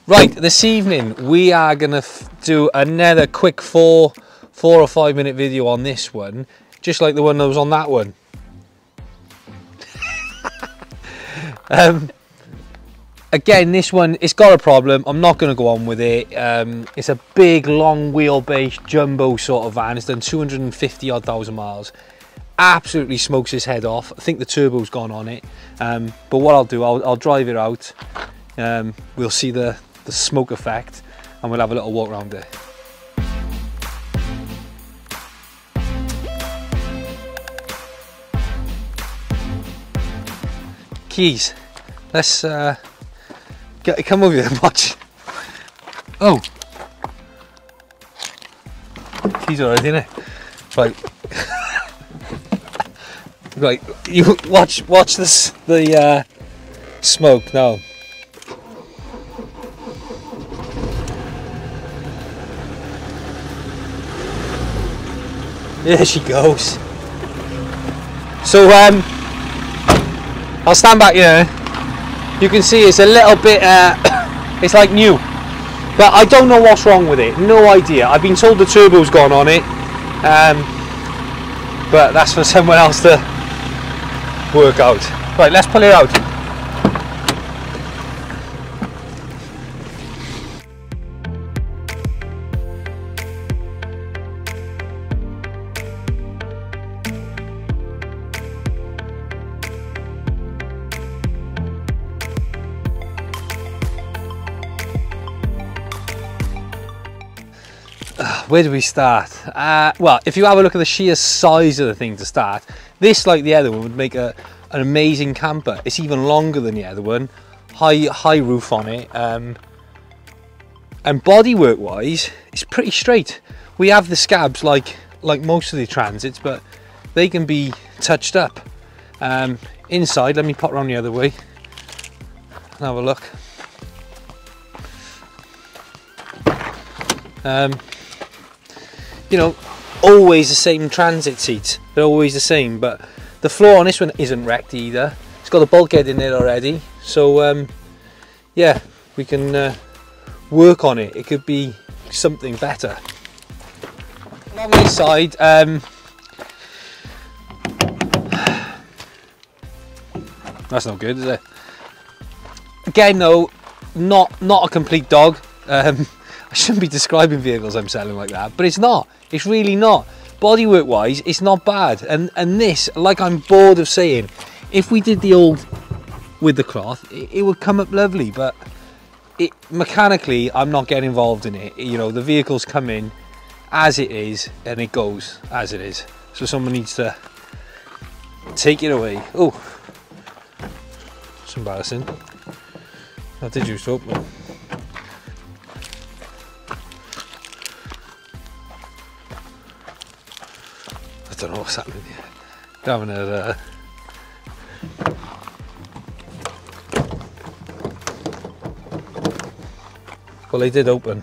Right, this evening we are gonna do another quick four or 5 minute video on this one, just like the one that was on that one. Again, this one, it's got a problem. I'm not going to go on with it. It's a big, long wheelbase, jumbo sort of van. It's done 250 odd thousand miles. Absolutely smokes his head off. I think the turbo's gone on it. But what I'll do, I'll drive it out. We'll see the smoke effect, and we'll have a little walk around it. Keys. Let's come over here and watch. Oh, keys already in it. Right, right. You watch this. The smoke now. There she goes. So I'll stand back here. You can see it's a little bit, it's like new. But I don't know what's wrong with it. No idea. I've been told the turbo's gone on it. But that's for someone else to work out. Right, let's pull it out. Where do we start? Well, if you have a look at the sheer size of the thing to start, this, like the other one, would make an amazing camper. It's even longer than the other one, high roof on it, and bodywork wise, it's pretty straight. We have the scabs like most of the Transits, but they can be touched up. Inside, let me pop around the other way and have a look. You know, always the same Transit seats. They're always the same, but the floor on this one isn't wrecked either. It's got a bulkhead in there already, so yeah, we can work on it. It could be something better. Along this side, that's not good, is it? Again, though, not a complete dog. I shouldn't be describing vehicles I'm selling like that, but it's not. It's really not. Bodywork wise, it's not bad. And this, like I'm bored of saying, if we did the old with the cloth, it would come up lovely, but mechanically, I'm not getting involved in it. You know, the vehicles come in as it is, and it goes as it is. So someone needs to take it away. Oh, it's embarrassing. That did just open. I don't know what's happening here. Having a well, they did open.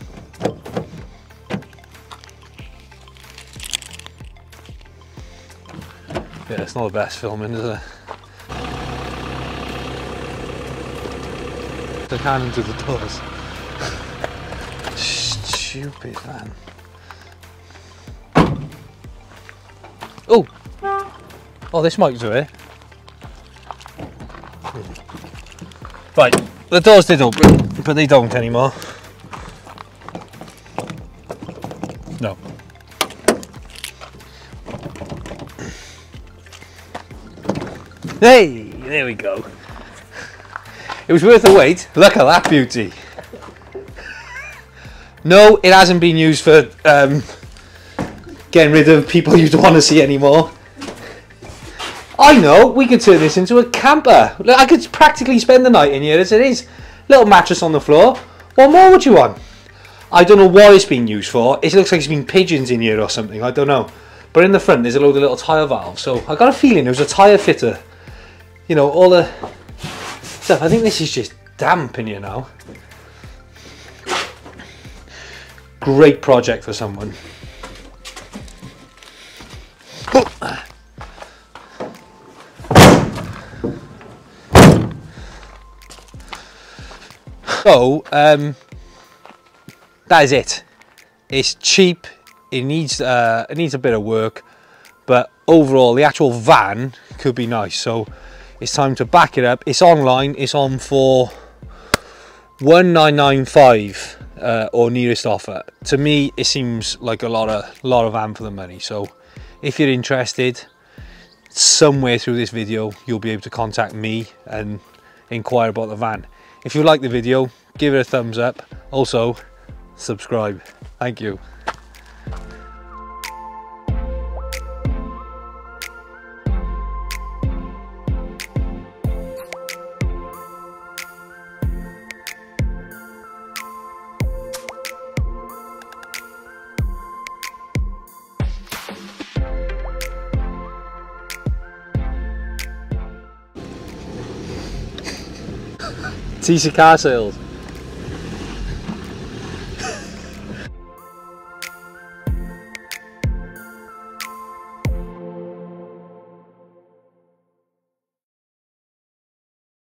Yeah, it's not the best filming, is it? The cannon to the doors. Stupid man. Oh! Oh, this might do it. Right, the doors did open, but they don't anymore. No. Hey! There we go. It was worth the wait. Look at that beauty. No, it hasn't been used for getting rid of people you don't want to see anymore. I know, we could turn this into a camper. Look, I could practically spend the night in here as it is. Little mattress on the floor. What more would you want? I don't know what it's been used for. It looks like it's been pigeons in here or something, I don't know. But in the front there's a load of little tyre valves, so I got a feeling there was a tyre fitter. You know, all the stuff. I think this is just damp in here now. Great project for someone. So, that is it. It's cheap, it needs a bit of work, but overall the actual van could be nice. So it's time to back it up. It's online, it's on for 1995 or nearest offer. To me it seems like a lot of van for the money. So if you're interested, somewhere through this video you'll be able to contact me and inquire about the van. If you like the video, give it a thumbs up. Also subscribe. Thank you. TC Car Sales.